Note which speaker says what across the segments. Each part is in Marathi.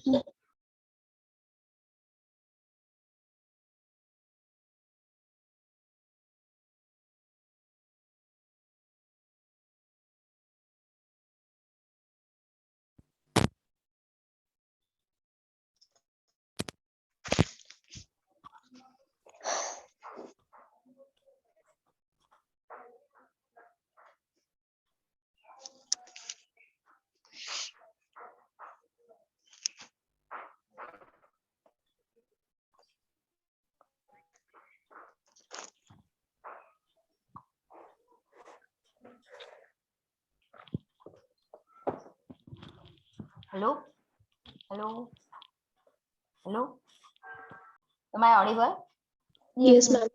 Speaker 1: Hello? Hello? Hello? Am I audible?
Speaker 2: Yes, ma'am.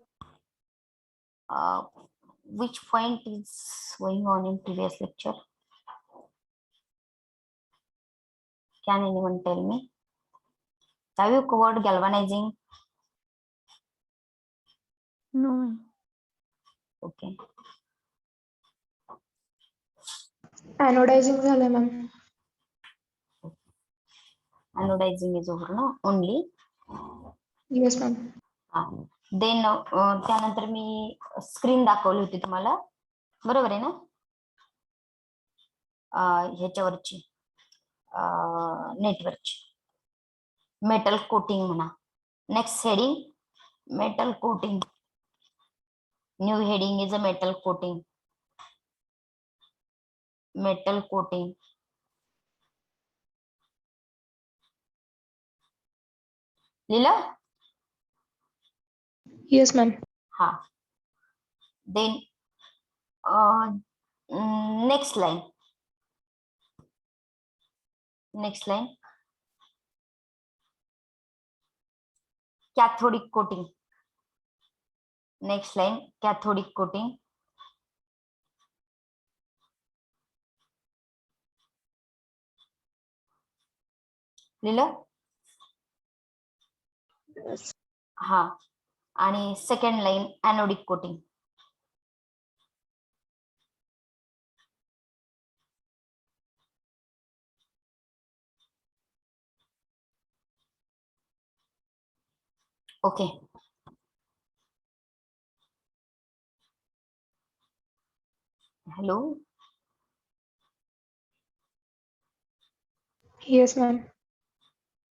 Speaker 1: Which point is going on in previous lecture? Can anyone tell me? Have you covered galvanizing?
Speaker 3: No.
Speaker 1: Okay.
Speaker 2: Anodizing झालंय ma'am.
Speaker 1: Anodizing is over, no? Only?
Speaker 2: Yes, ma'am.
Speaker 1: Then त्यानंतर मी स्क्रीन दाखवली होती तुम्हाला, बरोबर आहे ना? ह्याच्यावरची नेटवर्कची मेटल कोटिंग म्हणा. Next heading metal coating. New heading is a metal coating. Metal coating. लिहिलं?
Speaker 2: Yes, ma'am.
Speaker 1: हा. Then next line. Next line cathodic coating. Next line cathodic coating. लिहिलं? हा. आणि second line anodic coating. Okay. Hello.
Speaker 2: Yes, ma'am.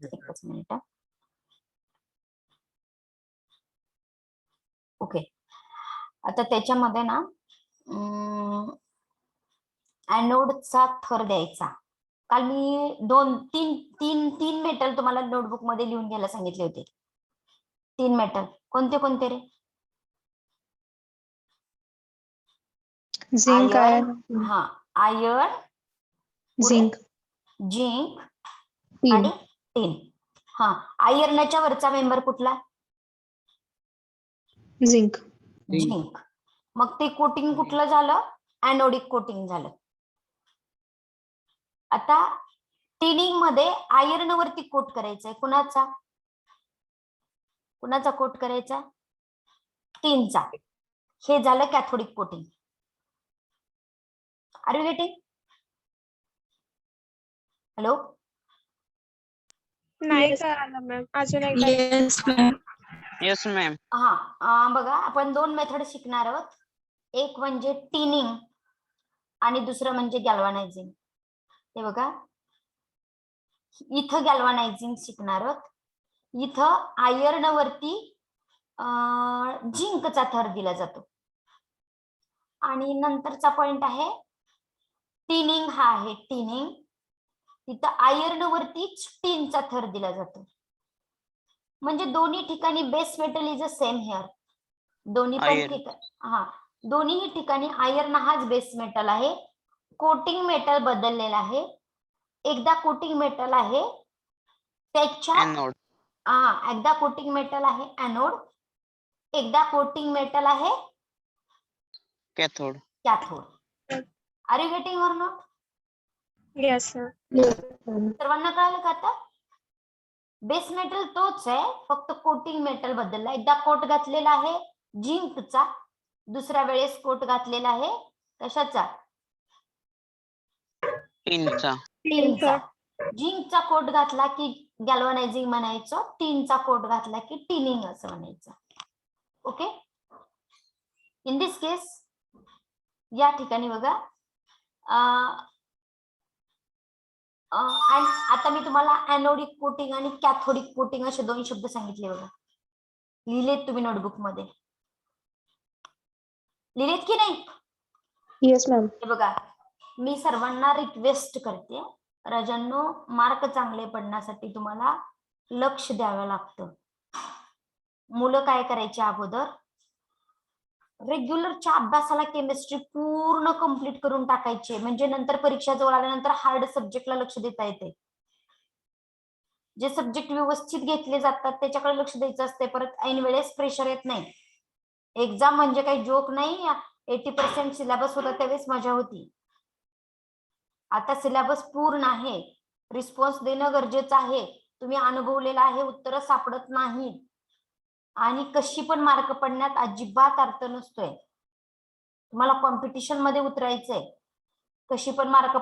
Speaker 1: एकच मिनिट. ओके. आता त्याच्यामध्ये ना एनोडचा थर द्यायचा. काल मी तीन मेटल तुम्हाला नोटबुक मध्ये लिहून घ्यायला सांगितले होते. 3 मेटल कोणते कोणते रे?
Speaker 2: Zinc, iron.
Speaker 1: हा. Iron,
Speaker 2: Zinc.
Speaker 1: Zinc
Speaker 2: Tin.
Speaker 1: आणि टिन. हा. आयर्नच्या वरचा मेंबर कुठला?
Speaker 2: Zinc.
Speaker 1: झिंक. मग ते कोटिंग कुठलं झालं? एनोडिक कोटिंग झालं. आता टिनिंग मध्ये आयर्न वरती कोट करायचंय. कुणाचा कोट करायचा? टिनचा. हे झालं cathodic coating. Are you getting? Hello.
Speaker 4: नाही कळालं मॅम. अजून एकदा.
Speaker 2: Yes, ma'am.
Speaker 5: Yes ma'am.
Speaker 1: हा. बघा आपण 2 मेथड शिकणार आहोत. एक म्हणजे टिनिंग आणि दुसरं म्हणजे गॅल्व्हनायझिंग. हे बघा इथं गॅल्व्हनायझिंग शिकणार आहोत. इथं आयर्न वरती झिंकचा थर दिला जातो. आणि नंतरचा पॉइंट आहे टिनिंग. हा आहे टिनिंग. तिथं आयर्न वरतीच टिनचा थर दिला जातो. म्हणजे दोन्ही ठिकाणी base metal is a same here. दोन्ही पण ठिकाणी दोन्ही ठिकाणी आयर्न हाच बेस मेटल आहे. कोटिंग मेटल बदललेला आहे. एकदा कोटिंग मेटल आहे त्याच्या
Speaker 5: एनोड.
Speaker 1: एकदा कोटिंग मेटल आहे एनोड. एकदा कोटिंग मेटल आहे
Speaker 5: cathode.
Speaker 1: Are you getting or not?
Speaker 4: Yes sir.
Speaker 1: सर्वांना कळालं का आता? बेस मेटल तोच आहे, फक्त कोटिंग मेटल बदलला. एकदा कोट घातलेला आहे झिंकचा, दुसऱ्या वेळेस कोट घातलेला आहे कशाचा?
Speaker 5: टिनचा.
Speaker 1: टिनचा. झिंकचा कोट घातला की गॅल्वनायझिंग म्हणायचं, टीनचा कोट घातला की टिनिंग असं म्हणायचं. ओके, इन दिस केस या ठिकाणी बघा आता मी तुम्हाला एनोडिक कोटिंग आणि कॅथोडिक कोटिंग असे 2 शब्द सांगितले बघा. लिहिलेत तुम्ही नोटबुक मध्ये? लिहिलेत की नाही?
Speaker 2: Yes, ma'am.
Speaker 1: हे बघा, मी सर्वांना रिक्वेस्ट करते, राजांनो, मार्क चांगले पडण्यासाठी तुम्हाला लक्ष द्यावं लागतं. मुलं काय करायची अगोदर, रेग्युलरच्या अभ्यासाला केमिस्ट्री पूर्ण कंप्लीट करून टाकायचे, म्हणजे नंतर परीक्षा जवळ आल्यानंतर हार्ड सब्जेक्टला लक्ष देता येते. जे सब्जेक्ट व्यवस्थित घेतले जातात त्याच्याकडे लक्ष द्यायचं असते. परत ऐन वेळेस प्रेशर येत नाही. एक्झाम म्हणजे काही जोक नाही. 80% सिलेबस होता त्यावेळेस मजा होती. आता सिलेबस पूर्ण आहे, रिस्पॉन्स देणं गरजेचं आहे. तुम्ही अनुभवलेला आहे, उत्तर सापडत नाही आणि कशी पण मार्क पडण्यात अजिबात अर्थ नसतोय. तुम्हाला कॉम्पिटिशन मध्ये उतरायचंय. कशी पण मार्क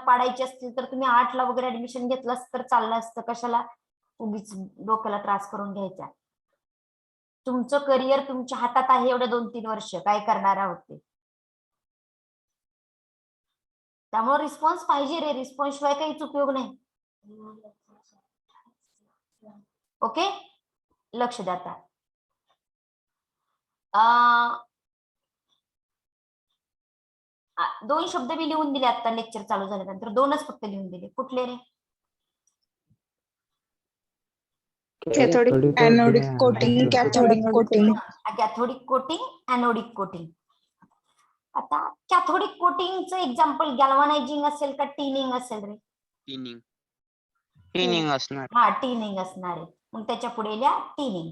Speaker 1: पाडायचे असतील तर तुम्ही 8 ला वगैरे ऍडमिशन घेतलं तर चाललं असतं. कशाला उगीच डोक्याला त्रास करून घ्यायचा. तुमचं करिअर तुमच्या हातात आहे. एवढे 2-3 वर्ष काय करणार आहोत ते. त्यामुळे रिस्पॉन्स पाहिजे रे, रिस्पॉन्स शिवाय काहीच उपयोग नाही. ओके, लक्ष द्या. आता 2 शब्द मी लिहून दिले आता लेक्चर चालू झाल्यानंतर. 2च फक्त लिहून दिले. कुठले रे?
Speaker 2: Cathodic.
Speaker 3: Anodic coating, cathodic coating.
Speaker 1: Cathodic coating, anodic coating. आता कॅथोडिक कोटिंगचं एक्झाम्पल गॅल्वनायझिंग असेल का टिनिंग असेल रे?
Speaker 5: टिनिंग. टिनिंग असणार.
Speaker 1: हा, टिनिंग असणार आहे. मग त्याच्या पुढे लिहा टिनिंग.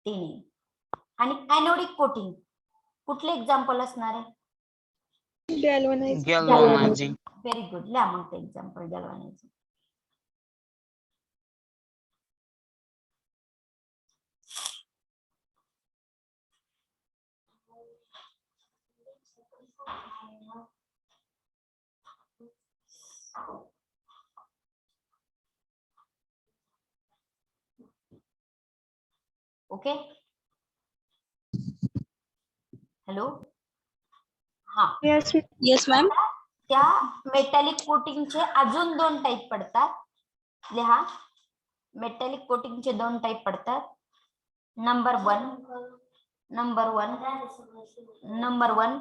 Speaker 1: टिनिंग. आणि एनोडिक कोटिंग कुठले एक्झाम्पल असणार आहे?
Speaker 5: गॅल्वनायझिंग.
Speaker 1: Very good. लिहा मग ते एक्झाम्पल गॅल्वनायझिंग. Okay, hello. हा,
Speaker 3: Yes, ma'am.
Speaker 1: त्या मेटॅलिक कोटिंगचे अजून 2 टाईप पडतात. लिहा, मेटॅलिक कोटिंगचे 2 टाईप पडतात. Number 1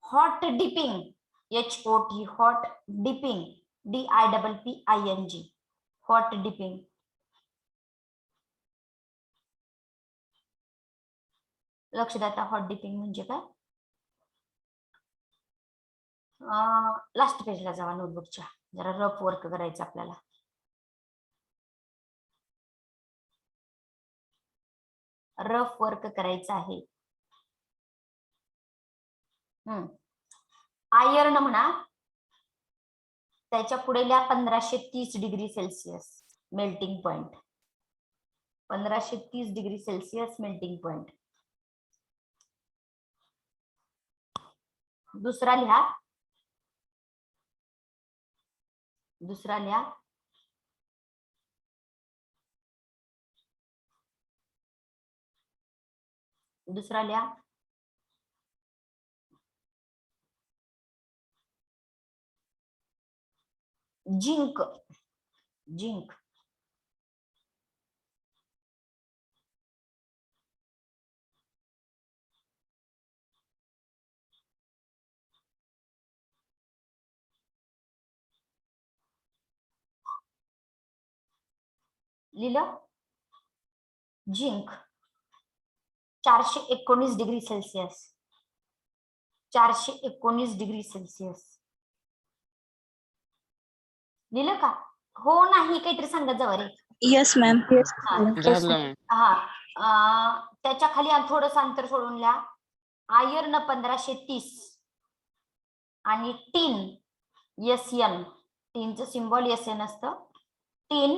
Speaker 1: hot dipping, HOT, hot dipping, DIPPING, hot dipping. लक्ष द्या. आता हॉट डिपिंग म्हणजे काय? लास्ट पेजला जावा नोटबुकच्या. जरा रफ वर्क करायचं आपल्याला. रफ वर्क करायचं आहे. आयर्न म्हणा, त्याच्या पुढे लिहा 1530 degree Celsius melting point. 1530 degree Celsius melting point. दुसरा लिहा 'जिंक'. लिहिलं? Zinc 419 degree Celsius. 419 degree Celsius. लिहिलं का? हो नाही काहीतरी सांगत जावा रे.
Speaker 3: Yes, ma'am.
Speaker 5: झालं.
Speaker 1: हा, त्याच्या खाली थोडंसं अंतर सोडून लिहा. आयर्न 1530 आणि टीन, SN, टीनचं सिम्बॉल SN असतं. टीन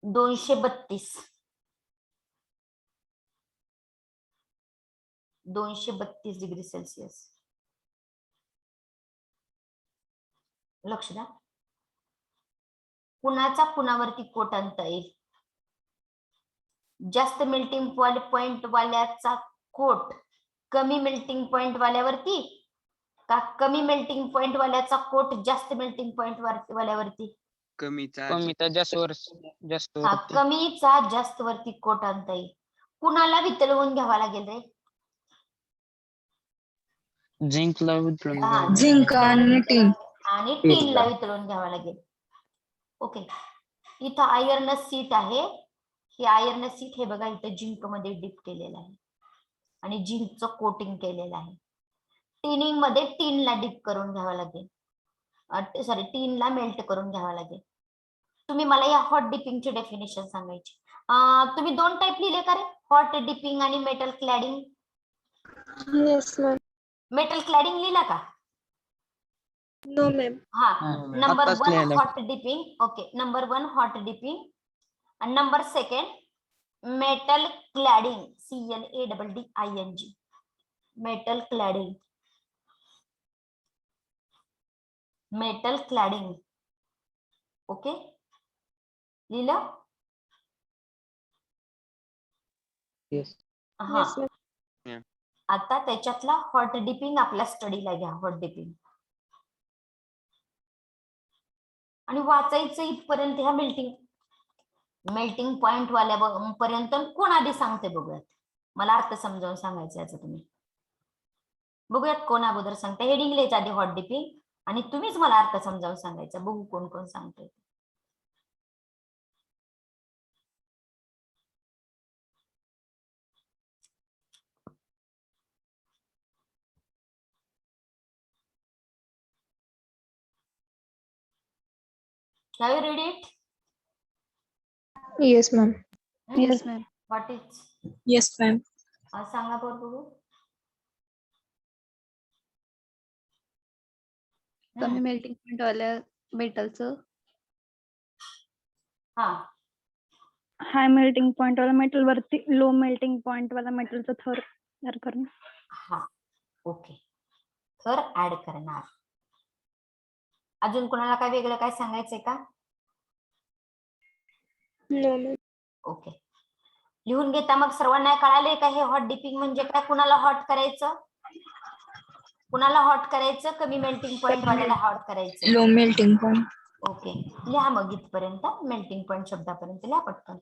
Speaker 1: 232 डिग्री सेल्सिअस. लक्ष द्या. कुणाचा कुणावरती कोट आणता येईल? जास्त मेल्टिंग पॉइंट वाल्याचा कोट कमी मेल्टिंग पॉइंट वाल्यावरती का कमी मेल्टिंग पॉइंट वाल्याचा कोट जास्त मेल्टिंग पॉइंट वाल्यावरती?
Speaker 5: कमीचा जास्त जास्त
Speaker 1: हा,
Speaker 5: वरती.
Speaker 1: कमीचा जास्त वरती कोट आणता येईल. कुणाला वितळवून घ्यावा लागेल रे?
Speaker 5: झिंकला वितळून
Speaker 1: हा,
Speaker 5: घ्यावं.
Speaker 3: झिंक आणि टीन.
Speaker 1: आणि टीनला वितळून घ्यावा लागेल. ओके, इथं आयर्न सीट आहे. हे आयर्न सीट हे बघा इथं झिंक मध्ये डिप केलेलं आहे आणि झिंकचं कोटिंग केलेलं आहे. टिनिंग मध्ये टीनला डिप करून घ्यावं लागेल, सॉरी टीनला मेल्ट करून घ्यावं लागेल. तुम्ही मला या हॉट डिपिंगची डेफिनेशन सांगायची. तुम्ही दोन टाइप लिहिले का रे? हॉट डिपिंग आणि metal cladding.
Speaker 4: Yes ma'am.
Speaker 1: Metal cladding लिहिला का?
Speaker 4: No ma'am.
Speaker 1: हा,
Speaker 5: हा,
Speaker 1: नंबर
Speaker 5: आत्ताच
Speaker 1: 1
Speaker 5: लिहायला.
Speaker 1: Hot dipping. Okay, number 1 hot dipping आणि number 2 metal cladding, CLADDING. Metal cladding, metal cladding. Okay, लिहिलं?
Speaker 5: Yes.
Speaker 1: हा,
Speaker 4: येस मॅम.
Speaker 1: आता त्याच्यातला हॉट डिपिंग आपल्या स्टडीला घ्या. हॉट डिपिंग आणि वाचायचं इथपर्यंत. ह्या मेल्टिंग पॉइंट वाल्या पर्यंत कोण आधी सांगते बघूयात. मला अर्थ समजावून सांगायचा याचा तुम्ही. बघूयात कोण अगोदर सांगते. हेडिंग लिहायचं आधी हॉट डिपिंग आणि तुम्हीच मला अर्थ समजावून सांगायचा. बघू कोण कोण सांगतोय. Have you read it?
Speaker 2: Yes, ma'am.
Speaker 3: Yes, ma'am.
Speaker 1: What is?
Speaker 3: Yes, ma'am.
Speaker 1: सांगा बरं बघू.
Speaker 6: कमी मेल्टिंग पॉइंट वाल्या मेटलचं
Speaker 1: हा,
Speaker 3: हाय मेल्टिंग पॉइंट वाला मेटल वरती लो मेल्टिंग पॉइंट वाला मेटलचा थर तयार करणं.
Speaker 1: हा, ओके. थर ऍड करणार. अजून कोणाला काय वेगळं काय सांगायचंय का?
Speaker 4: No ma'am.
Speaker 1: ओके, लिहून घेता मग सर्वांना कळाले का हे हॉट डिपिंग म्हणजे काय? कुणाला हॉट करायचं? कुणाला हॉट करायचं? कमी मेल्टिंग पॉइंट वाल्याला हॉट करायचं.
Speaker 3: Low melting point.
Speaker 1: ओके, लिहा मग इथपर्यंत. मेल्टिंग पॉइंट शब्दापर्यंत लिहा पटकन.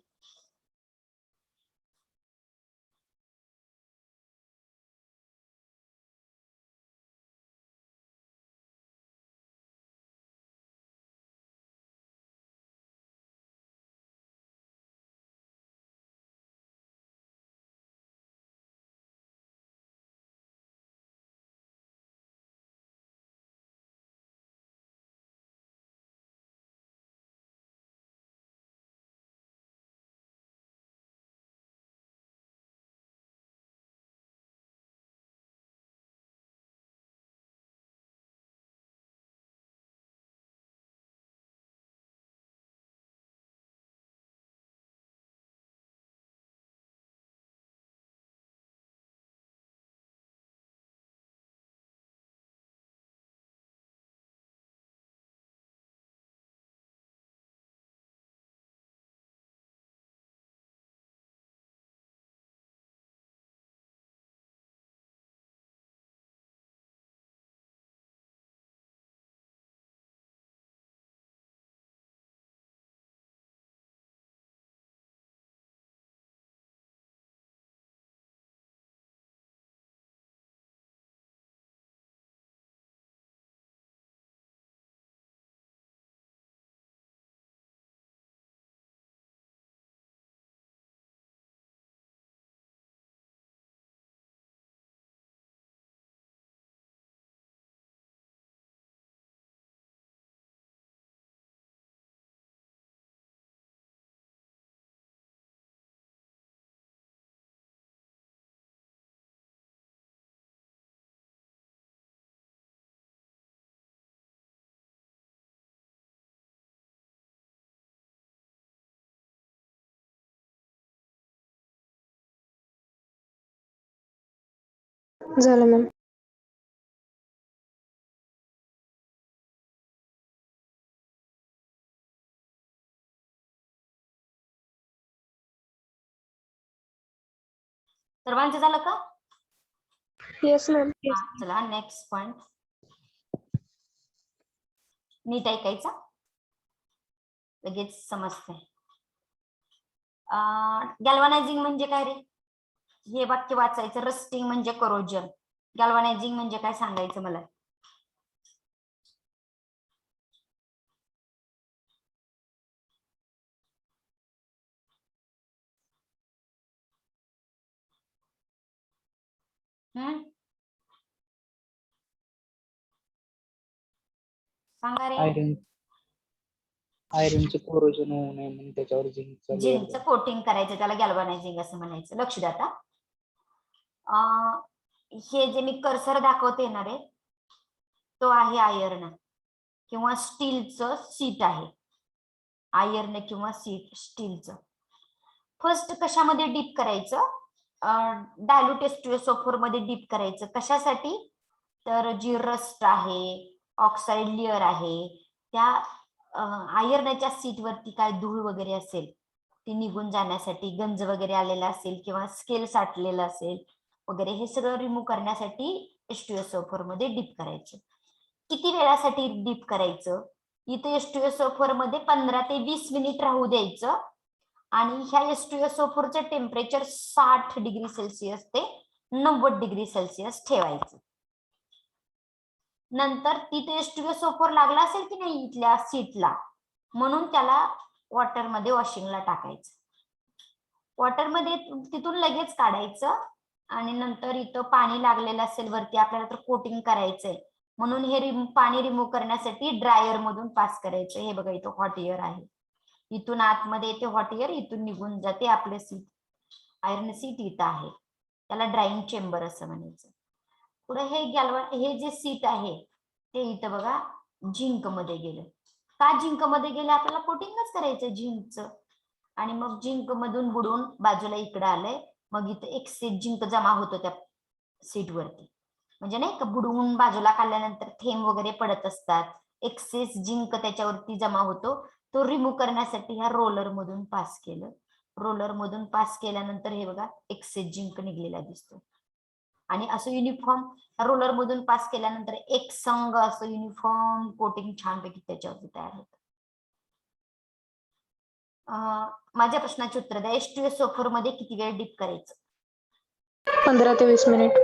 Speaker 2: झालं मॅम.
Speaker 1: सर्वांचं झालं का?
Speaker 4: Yes, ma'am.
Speaker 1: चला नेक्स्ट पॉइंट. नीट ऐकायचा, लगेच समजते. गॅल्व्हनायझिंग म्हणजे काय रे? हे वाक्य वाचायचं. रस्टिंग म्हणजे करोजन. गॅल्व्हनायझिंग म्हणजे काय सांगायचं मला? सांगा रे.
Speaker 5: आयरनचे कोरोजन होऊ नये म्हणून त्याच्यावर
Speaker 1: झिंकचं कोटिंग करायचं, त्याला गॅल्व्हनायझिंग असं म्हणायचं. लक्ष द्या आता. हे जे मी कर्सर दाखवते ना रे, तो आहे आयर्न किंवा स्टीलचं सीट आहे. आयर्न किंवा सीट स्टीलचं. फर्स्ट कशामध्ये डीप करायचं? डायल्यूट H2SO4 मध्ये डीप करायचं. कशासाठी? तर जी रस्ट आहे, ऑक्साईड लेअर आहे, त्या आयर्नच्या सीट वरती काय धूळ वगैरे असेल ती निघून जाण्यासाठी, गंज वगैरे आलेला असेल किंवा स्केल साठलेला असेल वगैरे, हे सगळं रिमूव्ह करण्यासाठी H2SO4 मध्ये डीप करायचं. किती वेळासाठी डीप करायचं? इथे H2SO4 मध्ये 15 ते 20 मिनिट राहू द्यायचं आणि ह्या H2SO4 चं टेम्परेचर 60 डिग्री सेल्सिअस ते 90 डिग्री सेल्सिअस ठेवायचं. नंतर तिथे H2SO4 लागला असेल की नाही इथल्या सीटला, म्हणून त्याला वॉटरमध्ये वॉशिंगला टाकायचं. वॉटरमध्ये तिथून लगेच काढायचं आणि नंतर इथं पाणी लागलेलं असेल वरती, आपल्याला तर कोटिंग करायचंय म्हणून हे पाणी रिमूव्ह करण्यासाठी ड्रायर मधून पास करायचं. हे बघा इथं हॉट एअर आहे, इथून आतमध्ये येते हॉट एअर, इथून निघून जाते आपलं सीट. आयर्न सीट इथं आहे, त्याला ड्रायिंग चेंबर असं म्हणायचं. पुढे हे जे सीट आहे ते इथं बघा झिंक मध्ये गेलं. का झिंक मध्ये गेलं? आपल्याला कोटिंगच करायचं झिंकचं. आणि मग झिंक मधून बुडून बाजूला इकडे आलंय. मग इथं एक्सेस झिंक जमा होतो त्या सीट वरती. म्हणजे नाही का, बुडवून बाजूला काढल्यानंतर थेंब वगैरे पडत असतात, एक्सेस झिंक त्याच्यावरती जमा होतो. तो रिमूव्ह करण्यासाठी ह्या रोलर मधून पास केलं. रोलर मधून पास केल्यानंतर हे बघा एक्सेस झिंक निघलेला दिसतो. आणि असं युनिफॉर्म रोलर मधून पास केल्यानंतर एक संघ असं युनिफॉर्म कोटिंग छानपैकी त्याच्यावरती तयार होतं. माझ्या प्रश्नाचे उत्तर द्या. H2SO4 मध्ये किती वेळ डीप करायचं?
Speaker 2: 15 ते 20 मिनिट.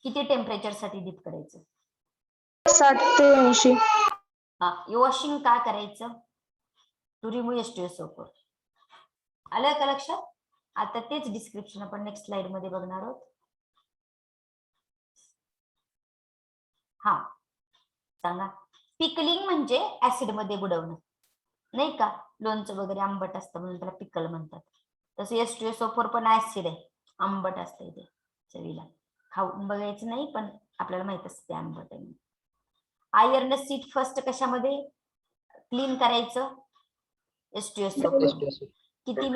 Speaker 1: किती टेम्परेचर साठी डीप करायचं?
Speaker 2: 60 ते 80.
Speaker 1: वॉशिंग का करायचं? To remove H2SO4. आलं का लक्षात? आता तेच डिस्क्रिप्शन आपण नेक्स्ट स्लाइड मध्ये बघणार आहोत. हा सांगा. पिकलिंग म्हणजे ऍसिड मध्ये बुडवणं, नाही का? लोणचं वगैरे आंबट असतं म्हणून त्याला पिकल म्हणतात. तसं H2SO4 पण ऍसिड आहे, आंबट असतं ते चवीला. खाऊन बघायचं नाही, पण आपल्याला माहित असतं ते आंबट आहे. आयर्न सीट फर्स्ट कशामध्ये क्लीन करायचं? H2SO4. किती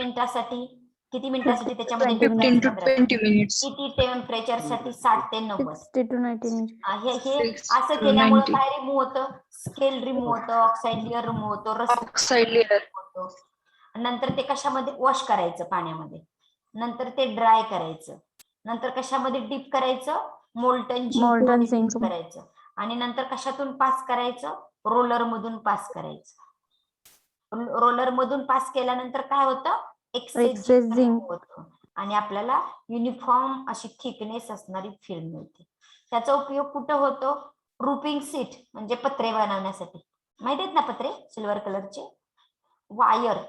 Speaker 1: मिनिटासाठी त्याच्यामध्ये
Speaker 2: 15 to 20 minutes.
Speaker 1: किती टेम्परेचर साठी? 60 ते 90.
Speaker 3: 60 to 90.
Speaker 1: हे
Speaker 2: 6
Speaker 1: असं
Speaker 2: to
Speaker 1: केल्यामुळे
Speaker 2: 90.
Speaker 1: काय रिमूव्ह होतं? स्केल रिमूव्ह होतं, ऑक्साईड लेअर रिमूव्ह होतो, रस्ट
Speaker 2: Oxide layer.
Speaker 1: होतो. नंतर ते कशामध्ये वॉश करायचं? पाण्यामध्ये. नंतर ते ड्राय करायचं. नंतर कशामध्ये डीप करायचं? मोल्टन झिंक करायचं. आणि नंतर कशातून पास करायचं? रोलर मधून पास करायचं. रोलर मधून पास केल्यानंतर काय होतं? एक्सेस झिंक होतं आणि आपल्याला युनिफॉर्म अशी थिकनेस असणारी फिल्म मिळते. त्याचा उपयोग कुठं होतो? रूपिंग सीट म्हणजे पत्रे बनवण्यासाठी. माहिती आहेत ना पत्रे सिल्वर कलरचे? वायर,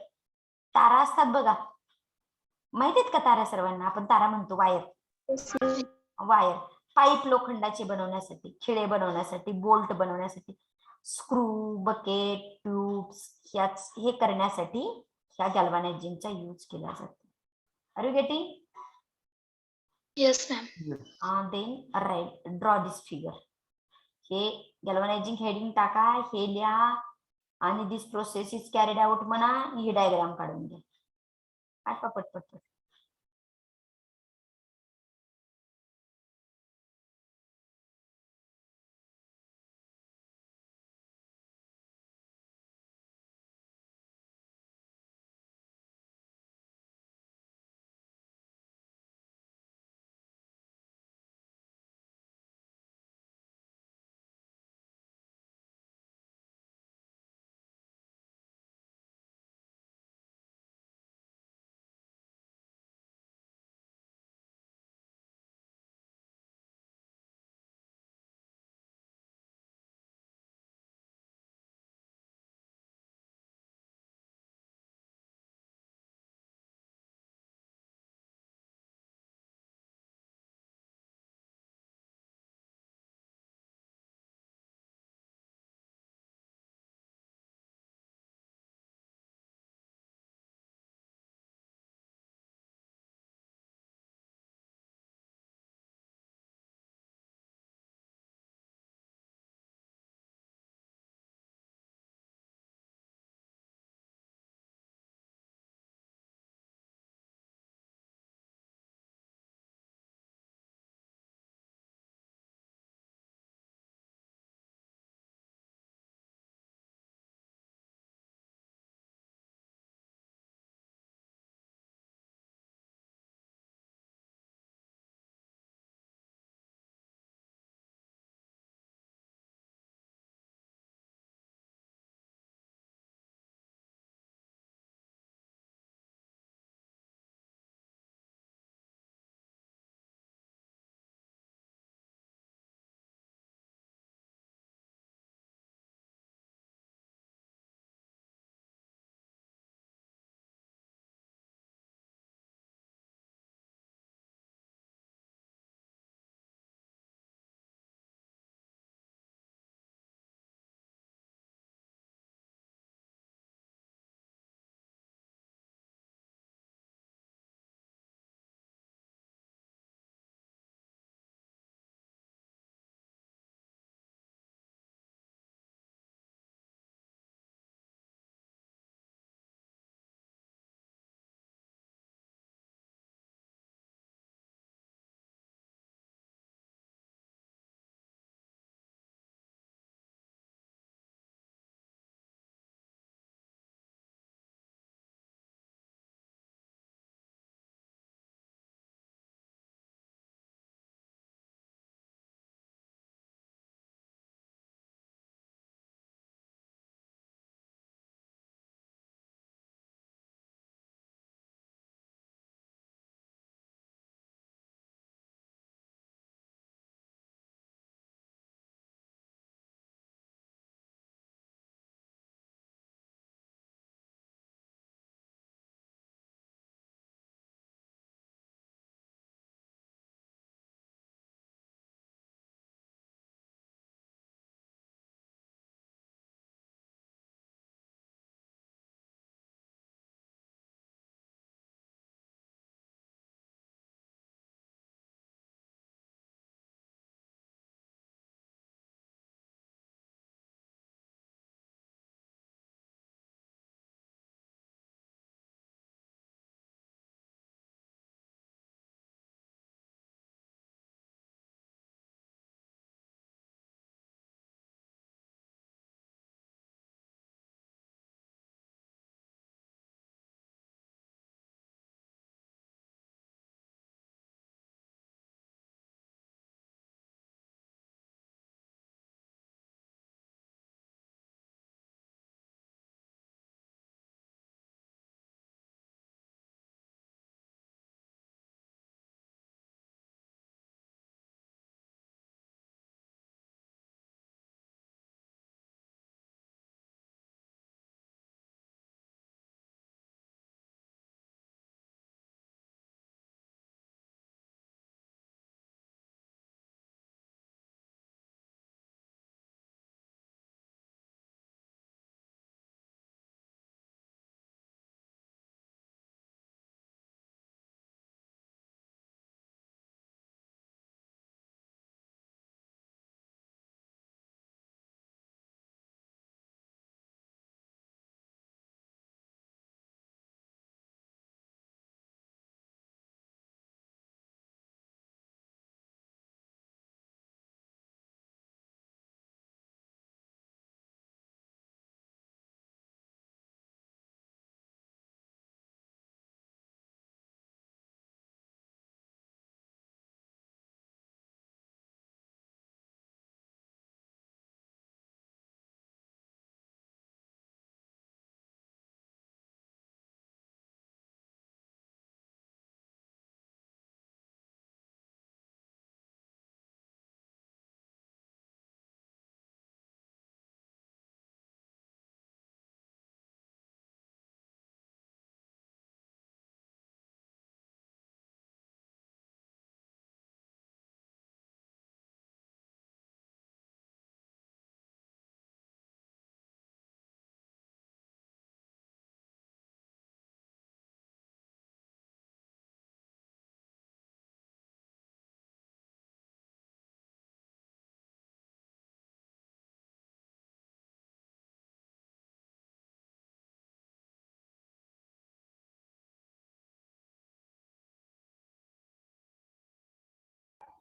Speaker 1: तारा असतात बघा, माहिती आहेत का तारा? सर्वांना आपण तारा म्हणतो. Wire,
Speaker 4: Yes, ma'am.
Speaker 1: Wire, pipe लोखंडाचे बनवण्यासाठी, खिळे बनवण्यासाठी, बोल्ट बनवण्यासाठी, स्क्रू, बकेट, ट्यूब्स हे करण्यासाठी ह्या गॅल्व्हनायझिंगचा यूज केला जातो. Are you getting?
Speaker 4: Yes, ma'am.
Speaker 1: Then write, draw this figure. हे गॅल्व्हनायझिंग हेडिंग टाका, हे लिहा आणि this process is carried out म्हणा. ही डायग्राम काढून घ्या. पटपट.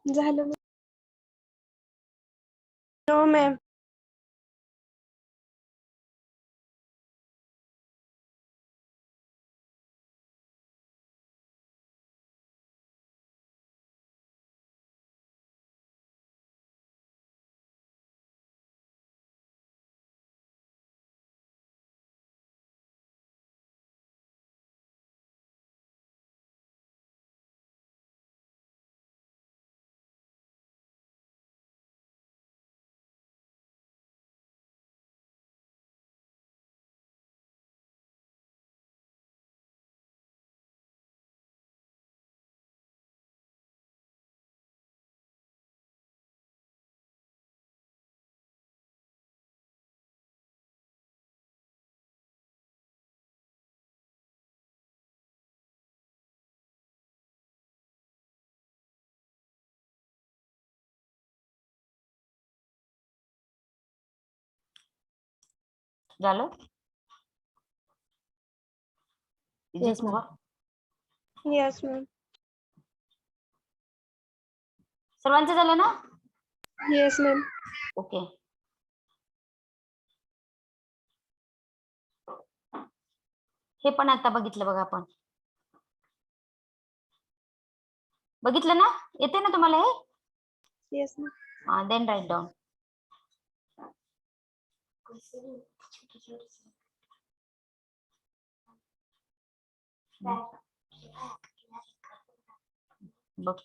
Speaker 4: झालं नो मॅम.
Speaker 1: झालं?
Speaker 2: Yes, ma'am.
Speaker 4: Yes ma'am.
Speaker 1: सर्वांचं झालं ना?
Speaker 4: Yes ma'am.
Speaker 1: ओके. हे पण आता बघितलं बघा आपण. बघितलं ना? येते ना तुम्हाला हे?
Speaker 4: Yes ma'am.
Speaker 1: Then write down. बघ.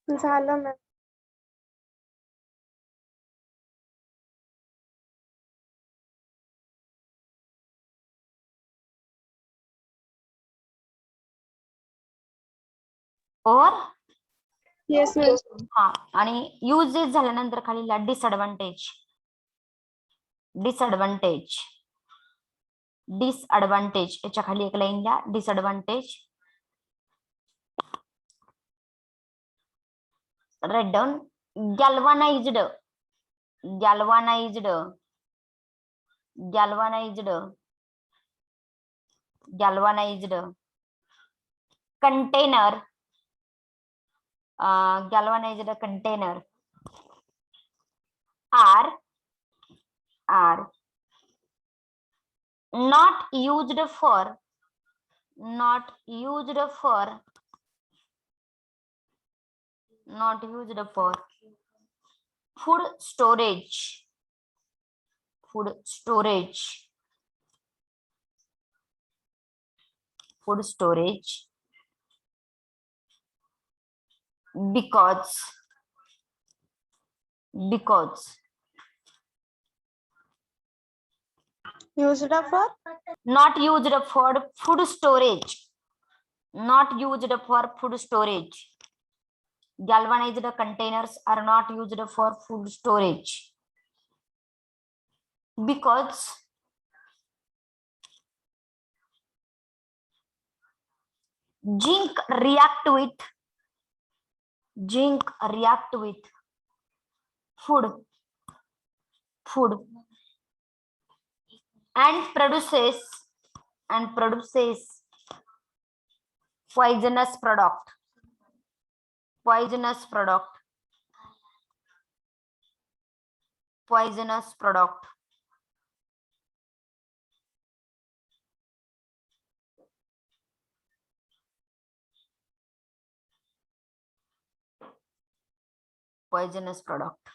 Speaker 4: झालं मॅम.
Speaker 1: और
Speaker 4: येस मॅम.
Speaker 1: हा आणि युजेस झाल्यानंतर खाली डिसएडव्हान्टेज डिसएडव्हान्टेज डिसएडव्हान्टेज याच्या खाली एक लाईन द्या. Disadvantage right down. Galvanized galvanized galvanized galvanized container galvanized container are not used for food storage because
Speaker 4: Used for
Speaker 1: not used for food storage, galvanized containers are not used for food storage because zinc react with food and produces poisonous product.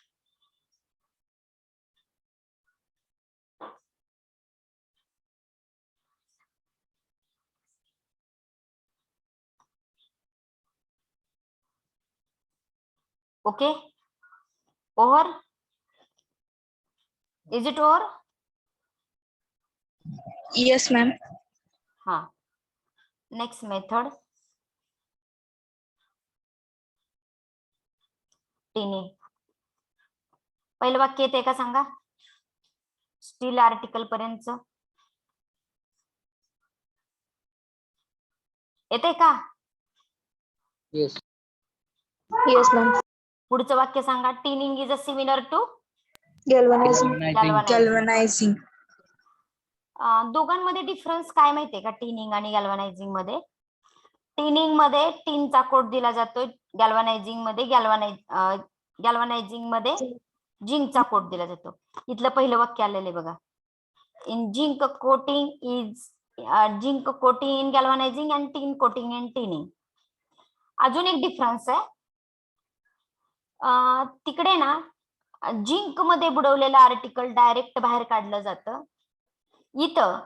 Speaker 1: Okay, over? Is it over?
Speaker 2: Yes, ma'am.
Speaker 1: हाँ. Next method. टिनिंग. पहिलं वाक्य येते का सांगा? स्टील आर्टिकल पर्यंत येते का?
Speaker 5: येस.
Speaker 4: Yes ma'am.
Speaker 1: पुढचं वाक्य सांगा. Tinning is a similar to
Speaker 2: Galvanizing.
Speaker 1: दोघांमध्ये डिफरन्स काय माहितीये का? टिनिंग आणि गॅल्व्हनायझिंग मध्ये. टिनिंग मध्ये टीनचा कोट दिला जातोय. गॅल्व्हनायझिंग मध्ये झिंकचा कोट दिला जातो. इथलं पहिलं वाक्य आलेलं आहे बघा. In zinc coating in galvanizing and tin coating in tinning. अजून एक डिफरन्स आहे. तिकडे ना झिंक मध्ये बुडवलेलं आर्टिकल डायरेक्ट बाहेर काढलं जातं. इथं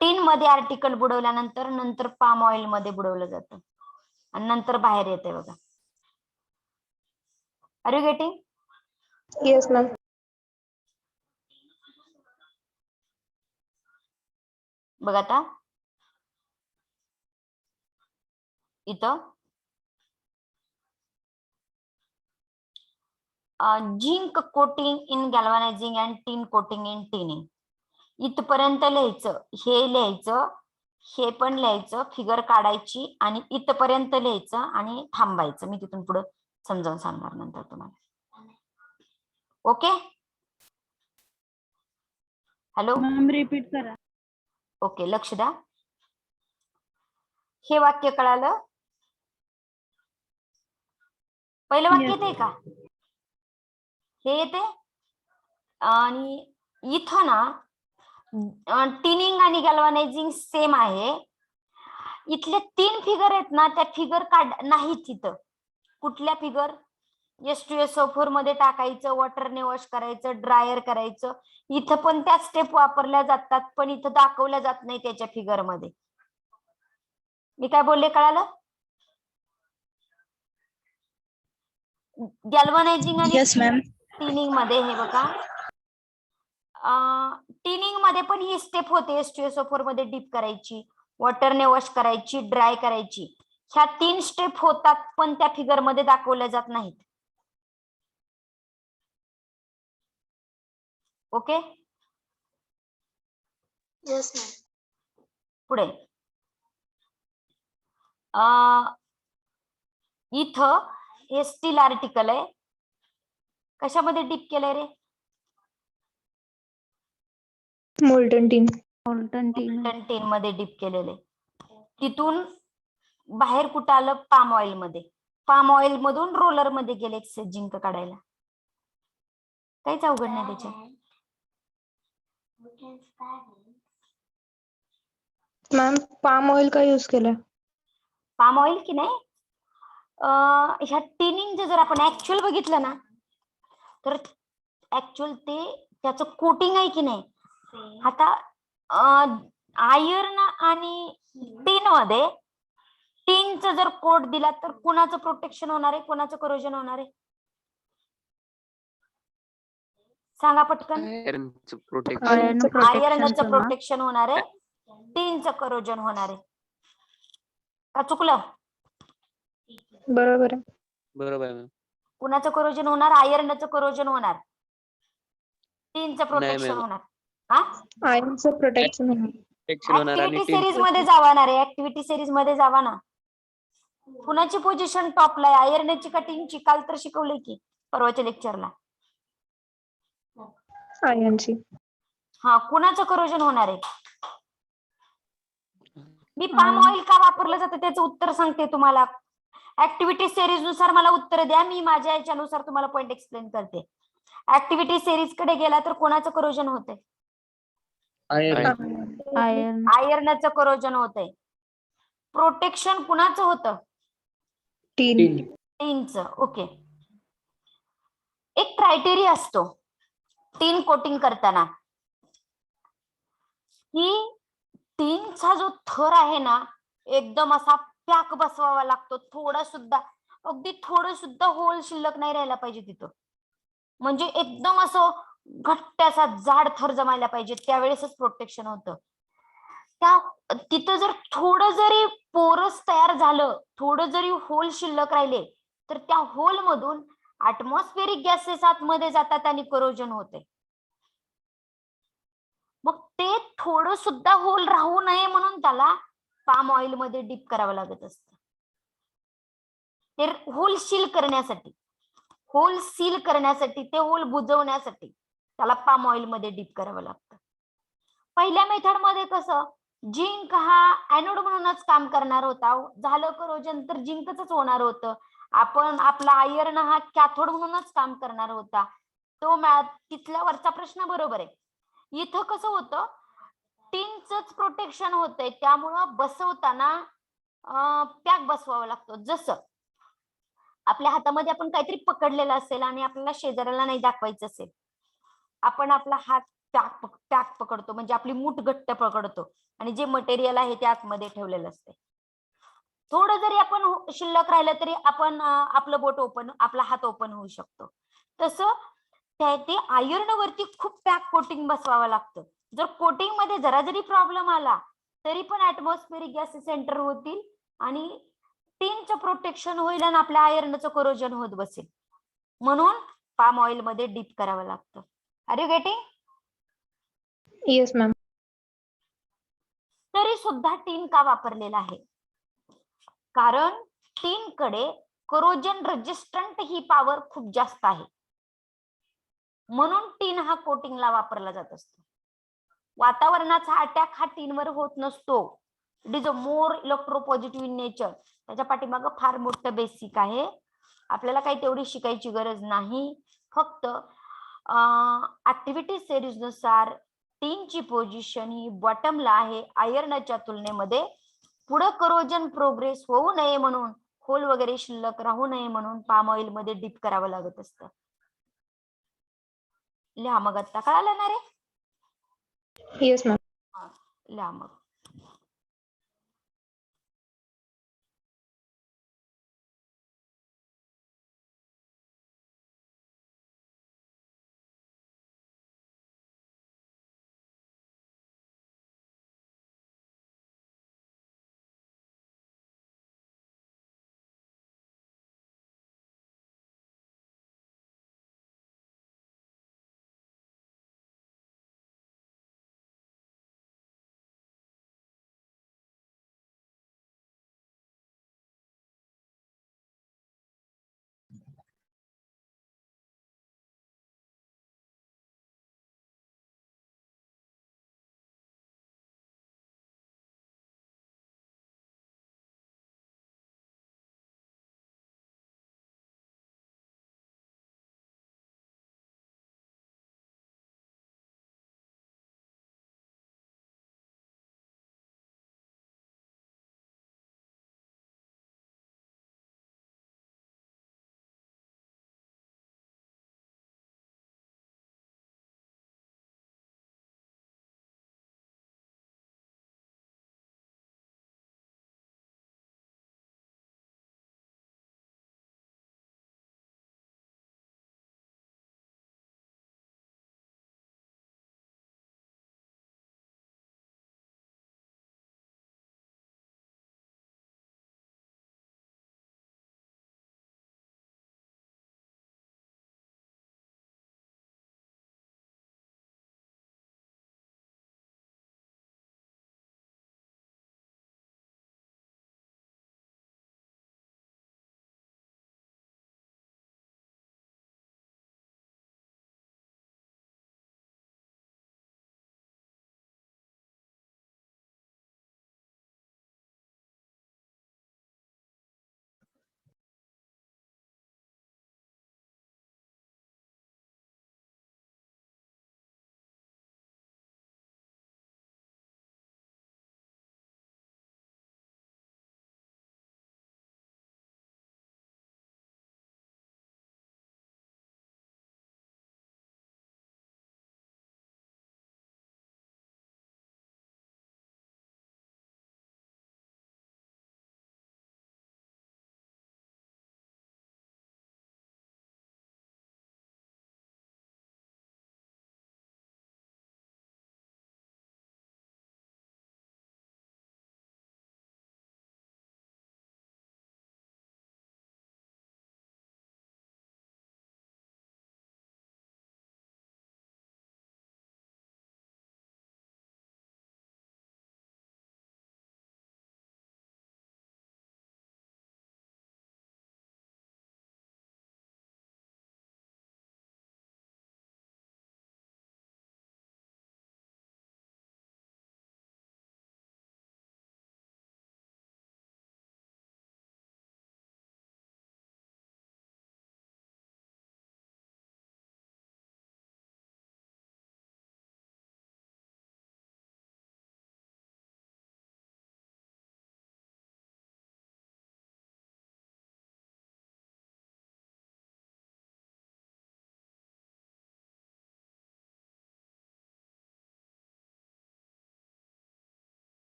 Speaker 1: टीन मध्ये आर्टिकल बुडवल्यानंतर नंतर पाम ऑइल मध्ये बुडवलं जातं आणि नंतर बाहेर येते बघा. Are you getting?
Speaker 4: Yes ma'am.
Speaker 1: बघा आता इथं zinc coating in galvanizing and tin coating in tinning. इथपर्यंत लिहायचं, हे लिहायचं, हे पण लिहायचं, फिगर काढायची आणि इथपर्यंत लिहायचं आणि थांबायचं. मी तिथून पुढे समजावून सांगणार नंतर तुम्हाला. ओके? हॅलो,
Speaker 3: मॅम रिपीट करा.
Speaker 1: ओके, लक्ष द्या. हे वाक्य कळालं? पहिलं वाक्य येते का? हे येते. आणि इथं ना टिनिंग आणि गॅल्व्हनायझिंग सेम आहे. इथले 3 फिगर आहेत ना, त्या फिगर नाही तिथं. कुठल्या फिगर? H2SO4 मध्ये टाकायचं, वॉटरने वॉश करायचं, ड्रायर करायचं. इथं पण त्या स्टेप वापरल्या जातात, पण इथं दाखवल्या जात नाही त्याच्या फिगर मध्ये. मी काय बोलले कळालं? गॅल्व्हनायझिंग आणि
Speaker 2: Yes, ma'am.
Speaker 1: टिनिंग मध्ये हे बघा, टिनिंग मध्ये पण ही स्टेप होते H2SO4 मध्ये डीप करायची, वॉटरने वॉश करायची, ड्राय करायची. ह्या 3 स्टेप होतात पण त्या फिगर मध्ये दाखवल्या जात नाहीत. Okay,
Speaker 4: Yes, ma'am.
Speaker 1: पुढे इथं हे स्टील आर्टिकल आहे, कशामध्ये डीप केलंय रे?
Speaker 4: Molten tin.
Speaker 3: Molten tin.
Speaker 1: Ten मध्ये डीप केलेले. तिथून बाहेर कुठं आलं? पाम ऑइल मध्ये. पाम ऑइल मधून रोलर मध्ये गेले एक्सेस जिंक काढायला. काहीच अवघड नाही त्याच्यात.
Speaker 4: मॅम palm oil का यूज केलाय?
Speaker 1: पाम ऑइल की नाही, ह्या टिनिंग जर आपण ऍक्च्युअल बघितलं ना, तर ऍक्च्युअल ते त्याचं कोटिंग आहे की नाही. आता आयर्न आणि टिन मध्ये टिनचं जर कोट दिला तर कुणाचं प्रोटेक्शन होणार आहे, कुणाचं करोजन होणार आहे? सांगा पटकन.
Speaker 5: आयर्नचं प्रोटेक्शन.
Speaker 3: Iron
Speaker 1: आयर्नचं
Speaker 3: protection.
Speaker 1: प्रोटेक्शन होणार आहे, टिनचं करोजन होणार आहे. का चुकलं?
Speaker 4: बरोबर आहे.
Speaker 5: बरोबर आहे मॅम.
Speaker 1: कुणाचं करोजन होणार? आयर्नचं करोजन होणार, टिनचं प्रोटेक्शन
Speaker 5: मॅम.
Speaker 1: होणार. हा,
Speaker 4: आयर्नचं प्रोटेक्शन होणार.
Speaker 5: प्रोटेक्शन होणार आणि
Speaker 1: ऍक्टिव्हिटी सिरीज मध्ये जावा ना रे, ऍक्टिव्हिटी सिरीज मध्ये जावा ना. कुणाची पोझिशन टॉपला आहे? आयर्नची का टिनची? काल तर शिकवलंय की परवाच्या लेक्चरला.
Speaker 4: आयर्नची.
Speaker 1: हा, कुणाचं करोजन होणार आहे? मी पाम ऑइल का वापरलं जातं त्याचं उत्तर सांगते तुम्हाला. ऍक्टिव्हिटी सिरीज नुसार मला उत्तर द्या, मी माझ्या याच्यानुसार तुम्हाला पॉइंट एक्सप्लेन करते. ऍक्टिव्हिटी सिरीज कडे गेला तर कोणाचं करोजन होतंय?
Speaker 3: Iron.
Speaker 1: आयर्नचं करोजन होतंय. प्रोटेक्शन कुणाचं होतं?
Speaker 4: टीन.
Speaker 1: टिनचं. ओके, एक क्रायटेरिया असतो टिन कोटिंग करताना, की टिनचा जो थर आहे ना, एकदम असा पॅक बसवावा लागतो. अगदी थोडं सुद्धा होल शिल्लक नाही राहायला पाहिजे तिथं. म्हणजे एकदम असं घट्ट असा जाड थर जमायला पाहिजे, त्यावेळेसच प्रोटेक्शन होतं. तिथं जर थोडं जरी पोरस तयार झालं, थोडं जरी होल शिल्लक राहिले, तर त्या होल मधून ऍटमॉस्फेरिक गॅसेस आतमध्ये जातात आणि करोजन होते. मग ते थोडं सुद्धा होल राहू नये म्हणून त्याला पाम ऑइल मध्ये डीप करावं लागत असतं. ते होल सील करण्यासाठी, ते होल बुजवण्यासाठी त्याला पाम ऑइल मध्ये डीप करावं लागतं. पहिल्या मेथड मध्ये कसं, झिंक हा एनोड म्हणूनच काम करणार होता. झालं करोजन तर झिंकच होणार होतं. आपण आपला आयर्न हा कॅथोड म्हणूनच काम करणार होता. तो तिथल्या वरचा प्रश्न बरोबर आहे. इथं कसं होतं, टिनचंच प्रोटेक्शन होतंय, त्यामुळं बसवताना पॅक बसवावा लागतो. जसं आपल्या हातामध्ये आपण काहीतरी पकडलेलं असेल आणि आपल्याला शेजाऱ्याला नाही दाखवायचं असेल, आपण आपला हात पॅक पकडतो, म्हणजे आपली मूठ घट्ट पकडतो आणि जे मटेरियल आहे ते आतमध्ये ठेवलेलं असते. थोडं जरी आपण शिल्लक राहिलं तरी आपण आपला हात ओपन होऊ शकतो. तसं ते आयर्न वरती खूप पॅक कोटिंग बसवावं लागतं. जर कोटिंग मध्ये जरा जरी प्रॉब्लेम आला तरी पण ऍटमॉस्फेरिक गॅसेस एंटर होतील आणि टिनचं प्रोटेक्शन होईल आणि आपल्या आयर्नचं करोजन होत बसेल. म्हणून पाम ऑइल मध्ये डीप करावं लागतं. Are you getting?
Speaker 4: Yes ma'am.
Speaker 1: तरी सुद्धा टिन का वापरलेला आहे? कारण टिन कडे करोजन रेजिस्टंट ही पॉवर खूप जास्त आहे, म्हणून टिन हा कोटिंगला वापरला जात असतो. वातावरणाचा अटॅक हा टिनवर होत नसतो. It is a more electropositive in nature. त्याच्या पाठीमागं फार मोठं बेसिक आहे. आपल्याला काही तेवढी शिकायची गरज नाही. फक्त ऍक्टिव्हिटी सिरीज नुसार टिनची पोझिशन ही बॉटमला आहे आयर्नच्या तुलनेमध्ये. पुढे करोजन प्रोग्रेस होऊ नये म्हणून, होल वगैरे शिल्लक राहू नये म्हणून पाम ऑइल मध्ये डीप करावं लागत असतं. लिहा मग. आता कळालं ना रे?
Speaker 4: Yes ma'am.
Speaker 1: लिहा मग.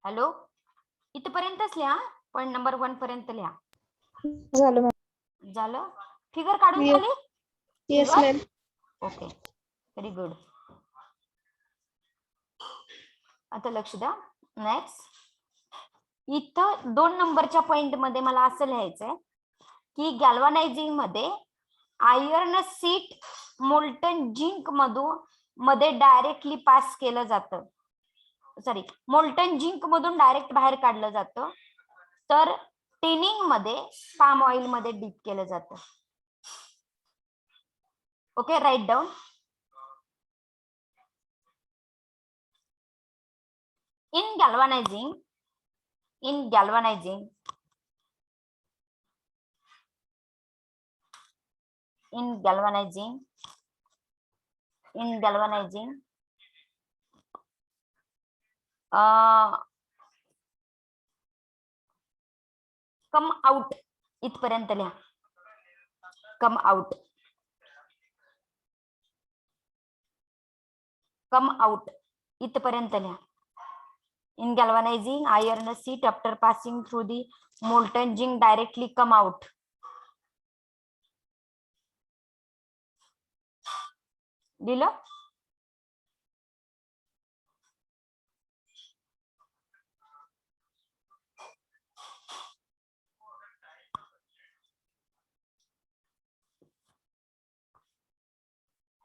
Speaker 1: हॅलो, इथपर्यंतच लिहा. पॉईंट नंबर 1 पर्यंत लिहा.
Speaker 4: झालं मॅम.
Speaker 1: झालं? फिगर काढून
Speaker 4: Yes.
Speaker 1: झाली?
Speaker 4: Yes
Speaker 1: Figure?
Speaker 4: Ma'am.
Speaker 1: Okay, very good. आता लक्ष द्या. नेक्स्ट, इथं 2 नंबरच्या पॉइंट मध्ये मला असं लिहायचंय की गॅल्व्हनायझिंग मध्ये आयर्न सीट मोल्टन झिंक मध्ये डायरेक्टली पास केलं जातं. सॉरी, मोल्टन झिंक मधून डायरेक्ट बाहेर काढलं जातं. तर टिनिंग मध्ये पाम ऑइल मध्ये डीप केलं जातं. Okay, write down. In galvanizing, come out इथपर्यंत लिहा. कम आउट इथपर्यंत लिहा. In galvanizing, iron sheet after passing through the molten zinc directly come out. दिलं?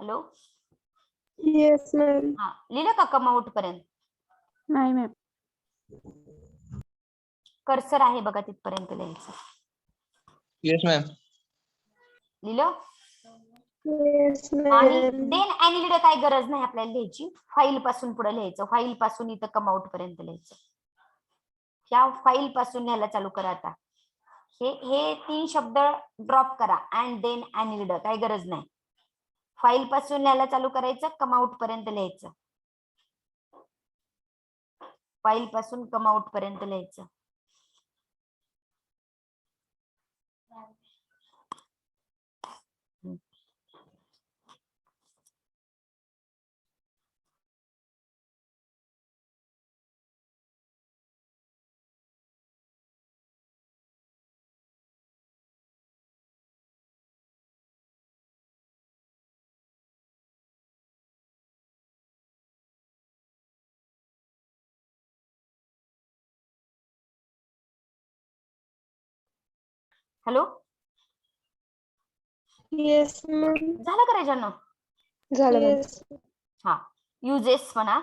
Speaker 1: Hello,
Speaker 4: yes ma'am.
Speaker 1: हा, लिहिलं का कम आउट पर्यंत?
Speaker 3: नाही मॅम.
Speaker 1: कर्सर आहे बघा, तिथपर्यंत लिहायचं.
Speaker 7: Yes ma'am.
Speaker 1: लिहिलं?
Speaker 4: येस
Speaker 1: आणि
Speaker 4: मॅम.
Speaker 1: देन अॅनिलिड काय गरज नाही आपल्याला लिहायची. फाईल पासून पुढे लिहायचं. फाईल पासून इथं कम आउट पर्यंत लिहायचं. ह्या फाईल पासून लिहायला चालू करा. आता हे 3 शब्द ड्रॉप करा. अँड देन अॅनिलिड काय गरज नाही. फाईल पासून लिहायला चालू करायचं. कम आउट पर्यंत लिहायचं. फाईल पासून कम आउट पर्यंत लिहायचं. Hello,
Speaker 4: yes ma'am.
Speaker 1: झालं करायचं ना?
Speaker 4: झालं मॅम.
Speaker 2: Yes.
Speaker 1: हा, युजेस म्हणा.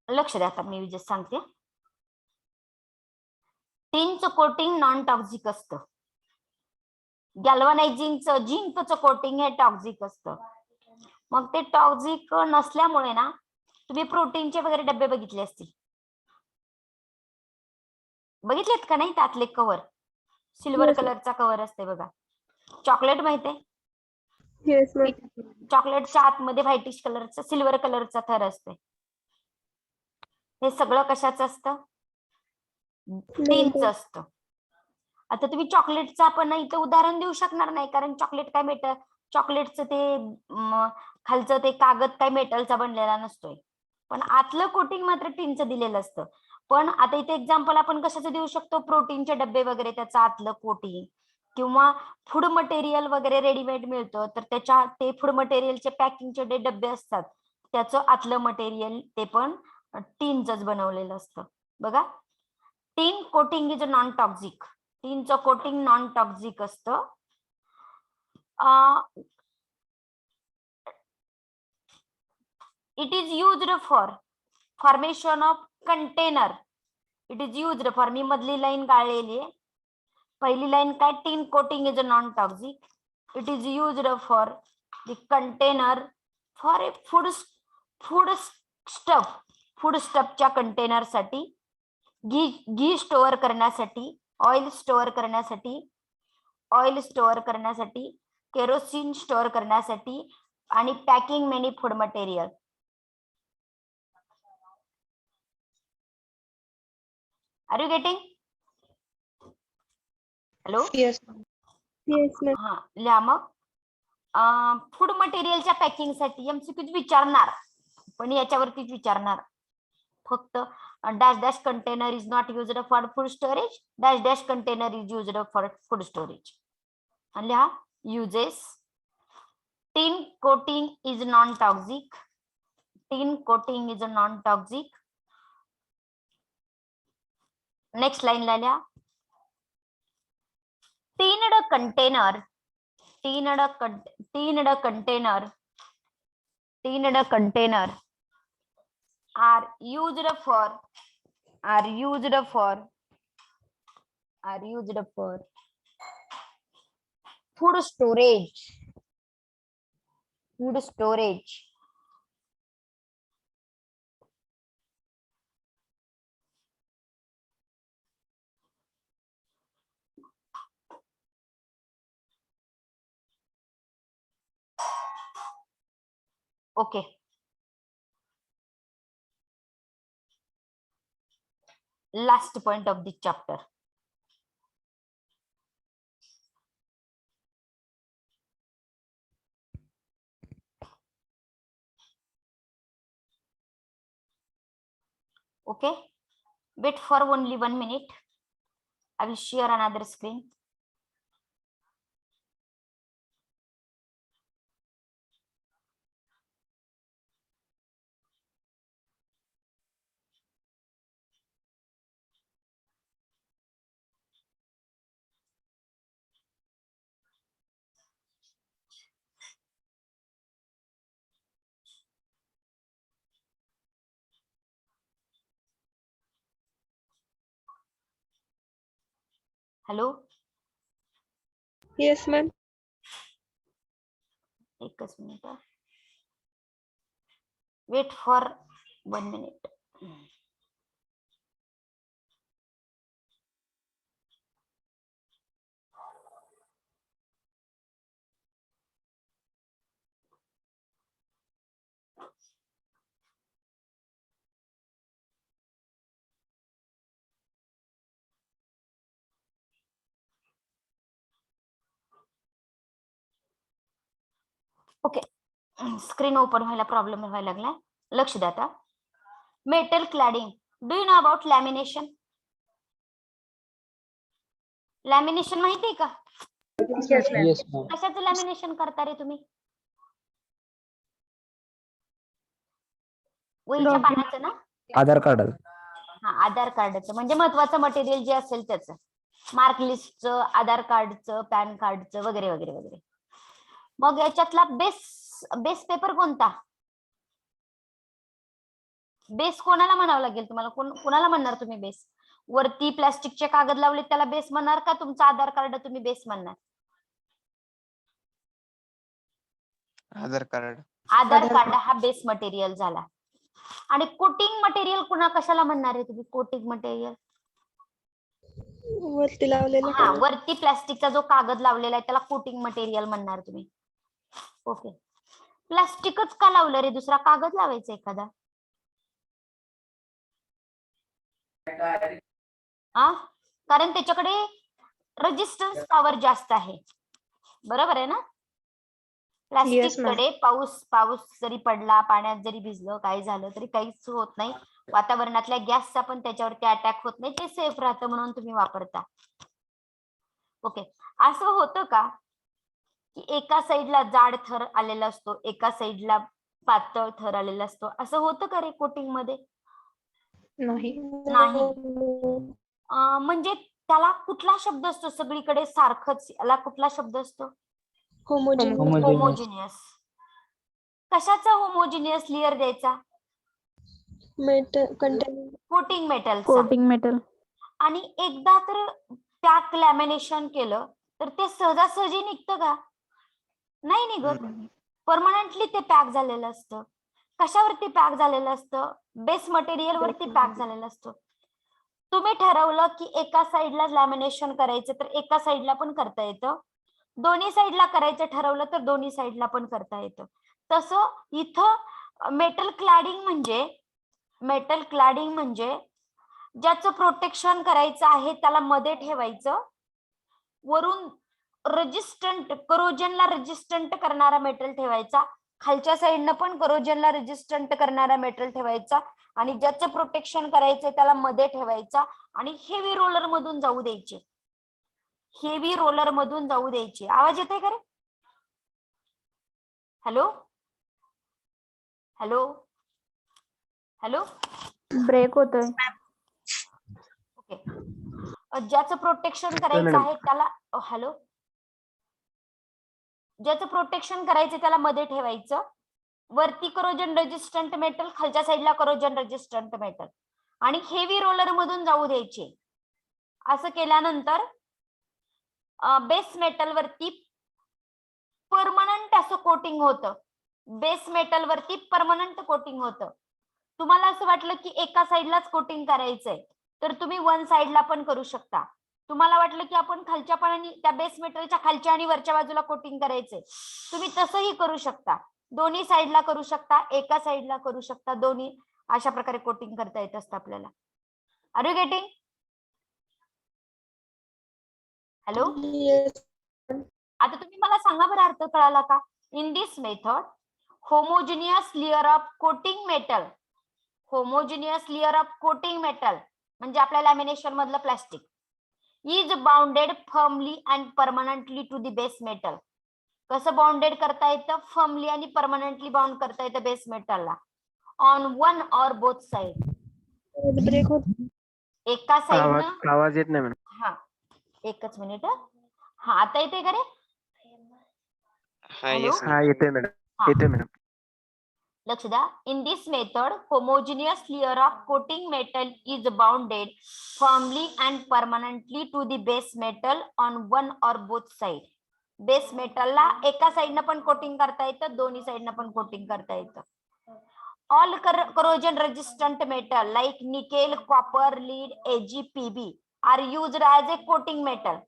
Speaker 1: लक्ष द्या, आता मी युजेस सांगते. टिनचं कोटिंग नॉन टॉक्सिक असतं. गॅल्व्हनायझिंगचं झिंकचं कोटिंग हे टॉक्सिक असतं. मग ते टॉक्सिक नसल्यामुळे ना, तुम्ही प्रोटीनचे वगैरे डबे बघितले असतील. बघितलेत का नाही? त्यातले कव्हर सिल्वर
Speaker 4: Yes.
Speaker 1: कलरचा कव्हर असते बघा. चॉकलेट माहितीये?
Speaker 4: Yes ma'am.
Speaker 1: चॉकलेटच्या आतमध्ये व्हाईटिश कलरचा सिल्वर कलरचा थर असते. हे सगळं कशाचं असतं? टिनचं असतं. आता तुम्ही चॉकलेटचं आपण इथं उदाहरण देऊ शकणार नाही, कारण चॉकलेट काय मेटल, चॉकलेटचं ते खालचं ते कागद काय मेटलचा बनलेला नसतोय. पण आतलं कोटिंग मात्र टिनचं दिलेलं असतं. पण आता इथे एक्झाम्पल आपण कशाचं देऊ शकतो? प्रोटीनचे डबे वगैरे, त्याचं आतलं कोटिंग, किंवा फूड मटेरियल वगैरे रेडीमेड मिळतं, तर त्याच्या ते फूड मटेरियलचे पॅकिंगचे जे डबे असतात, त्याचं आतलं मटेरियल ते पण टिनचंच बनवलेलं असतं. बघा, tin coating is non toxic. टिनचं कोटिंग नॉन टॉक्सिक असतं. It is used for formation of container. It is used for, मी मधली लाईन गाळलेली आहे. पहिली लाईन काय? Tin coating is non toxic. It is used for the container for a food स्टफच्या कंटेनर साठी, घी स्टोअर करण्यासाठी, ऑइल स्टोअर करण्यासाठी, केरोसिन स्टोअर करण्यासाठी, आणि packing many food material. Are you getting? Hello,
Speaker 4: yes. Yes ma'am.
Speaker 1: हा, लिहा मग. फूड मटेरियलच्या पॅकिंगसाठी एमसीक्यू विचारणार, पण याच्यावरतीच विचारणार फक्त. Dash dash container is not used for food storage, dash dash container is used for food storage. आणि लिहा uses. Tin coating is non toxic, tin coating is non toxic. Next line ला लिहा tinned container, tinned container are used for food storage. Okay. Last point of the chapter. Okay, wait for only 1 minute. I will share another screen. Hello.
Speaker 4: Yes, ma'am.
Speaker 1: एकच minute. Wait for 1 minute. Okay, screen open व्हायला प्रॉब्लेम व्हायला लागलाय. लक्ष द्या आता. Metal cladding. Do you know about lamination? Lamination माहिती आहे का?
Speaker 7: Yes, ma'am.
Speaker 1: कशाचं लॅमिनेशन करता रे तुम्ही? वहीच्या पानाचं ना?
Speaker 8: आधार कार्ड.
Speaker 1: हा, आधार कार्डचं म्हणजे महत्वाचं मटेरियल जे असेल त्याचं, मार्क लिस्टचं, आधार कार्डचं, पॅन कार्डचं वगैरे वगैरे वगैरे. मग याच्यातला बेस पेपर कोणता? बेस कोणाला म्हणावं लागेल तुम्हाला? कोणाला म्हणणार तुम्ही बेस? वरती प्लास्टिकचे कागद लावले त्याला बेस म्हणणार का तुमचं आधार कार्ड तुम्ही बेस म्हणणार?
Speaker 7: आधार कार्ड.
Speaker 1: आधार कार्ड हा बेस मटेरियल झाला. आणि कोटिंग मटेरियल कुणा कशाला म्हणणार आहे तुम्ही? कोटिंग मटेरियल
Speaker 4: वरती लावलेलं
Speaker 1: हा, वरती प्लास्टिकचा जो कागद लावलेला आहे त्याला कोटिंग मटेरियल म्हणणार तुम्ही. ओके, प्लास्टिकच का लावलं रे? दुसरा कागद लावायचा एखादा. कारण त्याच्याकडे रेजिस्टन्स पॉवर जास्त आहे. बरोबर आहे ना? प्लास्टिक कडे पाऊस जरी पडला, पाण्यात जरी भिजलं, काही झालं तरी काहीच होत नाही. वातावरणातल्या गॅसचा पण त्याच्यावरती अटॅक होत नाही, ते सेफ राहतं म्हणून तुम्ही वापरता. ओके, असं होतं का की एका साईडला जाड थर आलेला असतो, एका साईडला पातळ थर आलेला असतो? असं होतं का रे कोटिंग मध्ये?
Speaker 6: नाही.
Speaker 1: म्हणजे त्याला कुठला शब्द असतो सगळीकडे सारखंच? याला कुठला शब्द असतो? होमोजिनियस. कशाचा होमोजिनियस लेयर द्यायचा? Coating metal. आणि एकदा तर पॅक लॅमिनेशन केलं तर ते सहजासहजी निघतं का? नाही निघत. परमनंटली ते पॅक झालेलं असतं. कशावरती पॅक झालेलं असतं? बेस मटेरियल वरती पॅक झालेलं असतं. तुम्ही ठरवलं की एका साईडला लॅमिनेशन करायचं तर एका साईडला पण करता येतं, दोन्ही साईडला करायचं ठरवलं तर दोन्ही साईडला पण करता येतं. तसं इथं मेटल क्लॅडिंग म्हणजे ज्याचं प्रोटेक्शन करायचं आहे त्याला मध्ये ठेवायचं, वरून रेजिस्टंट करोजनला रेजिस्टंट करणारा मेटल ठेवायचा, खालच्या साईडनं पण करोजनला रेजिस्टंट करणारा मेटल ठेवायचा आणि ज्याचं प्रोटेक्शन करायचंय त्याला मध्ये ठेवायचा आणि हेवी रोलर मधून जाऊ द्यायचे. हेवी रोलर मधून जाऊ द्यायचे. आवाज येतोय का रे? हॅलो हॅलो हॅलो
Speaker 3: ब्रेक होतोय.
Speaker 1: ओके. ज्याचं प्रोटेक्शन करायचं आहे त्याला हॅलो ज्याचं प्रोटेक्शन करायचं त्याला मध्ये ठेवायचं. वरती करोजन रेजिस्टंट मेटल, खालच्या साईडला करोजन रेजिस्टंट मेटल आणि हेवी रोलर मधून जाऊ द्यायचे. असं केल्यानंतर बेस मेटल वरती परमनंट असं कोटिंग होतं. बेस मेटल वरती परमनंट कोटिंग होतं. तुम्हाला असं वाटलं की एका साईडलाच कोटिंग करायचंय तर तुम्ही वन साईडला पण करू शकता. तुम्हाला वाटलं की आपण खालच्या पण त्या बेस मेटलच्या खालच्या आणि वरच्या बाजूला कोटिंग करायचंय, तुम्ही तसंही करू शकता. दोन्ही साईडला करू शकता, एका साईडला करू शकता, दोन्ही अशा प्रकारे कोटिंग करता येत असतं आपल्याला. Are you getting? Hello
Speaker 4: Yes.
Speaker 1: आता तुम्ही मला सांगा बरं अर्थ कळाला का? In this method homogeneous layer of coating metal, homogeneous layer of coating metal म्हणजे आपल्या लॅमिनेशन मधलं plastic is bounded firmly and permanently to the base metal. कसं बाउंडेड करता येतं? फर्मली आणि परमनंटली बाउंड करता येतं बेस मेटलला on one or both side.
Speaker 4: Break होत.
Speaker 1: एका साइडनं
Speaker 7: आवाज येत नाही मॅडम.
Speaker 1: हा एकच मिनिट. हा आता येते का रे?
Speaker 5: हा
Speaker 1: हॅलो?
Speaker 5: येस
Speaker 7: हा येतोय मॅडम.
Speaker 1: हा.
Speaker 7: येतोय मॅडम.
Speaker 1: लक्ष द्या. In this method homogeneous layer of coating metal is bounded firmly and permanently to the base metal on one or both side. Base मेटलला एका साइडनं पण कोटिंग करता येतं, दोन्ही साइडनं पण कोटिंग करता येतं. All corrosion resistant metal like nickel, copper, lead, Ag, Pb are used as a coating metal.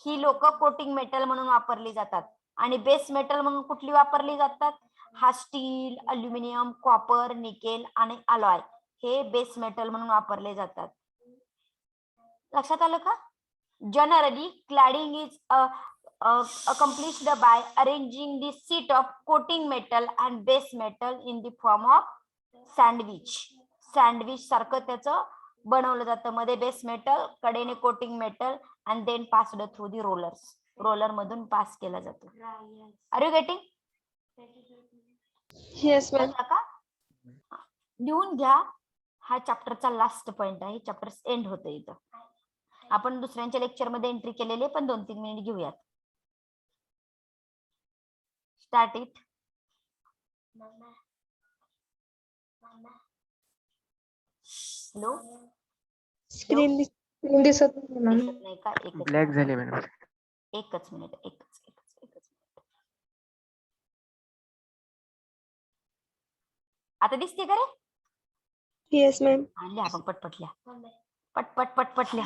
Speaker 1: ही लोक कोटिंग मेटल म्हणून वापरली जातात. आणि बेस मेटल म्हणून कुठली वापरली जातात? हा स्टील, अल्युमिनियम, कॉपर, निकेल आणि अलॉय हे बेस मेटल म्हणून वापरले जातात. लक्षात आलं का? Generally cladding is accomplished by arranging the sheet of coating metal and base metal in the form of sandwich. Sandwich सारखं त्याचं बनवलं जातं. मध्ये बेस मेटल, कडेने coating metal and then passed through the rollers. Roller मधून पास केला जातो. Are you getting?
Speaker 4: Yes, ma'am.
Speaker 1: का? लिहून घ्या. हा चॅप्टरचा लास्ट पॉइंट आहे. चॅप्टर एंड होतं इथं. आपण दुसऱ्यांच्या लेक्चर मध्ये एंट्री केलेले पण 2-3 मिनिट घेऊयात. Start it. हॅलो
Speaker 4: Screen दिसत नाही ma'am.
Speaker 1: दिसत नाही का? एकच
Speaker 7: ब्लॅक
Speaker 1: मिनिट.
Speaker 7: झाले मॅडम.
Speaker 1: एकच मिनिट. आता दिसते का रे?
Speaker 4: Yes, ma'am.
Speaker 1: आणल्या आपण पटपटल्या. पटपटल्या.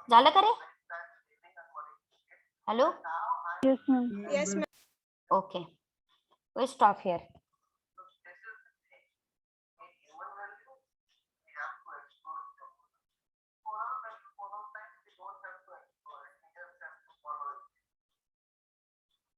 Speaker 1: झालं का रे? Hello
Speaker 3: yes ma'am.
Speaker 4: Yes, ma'am.
Speaker 1: Okay, we stop here.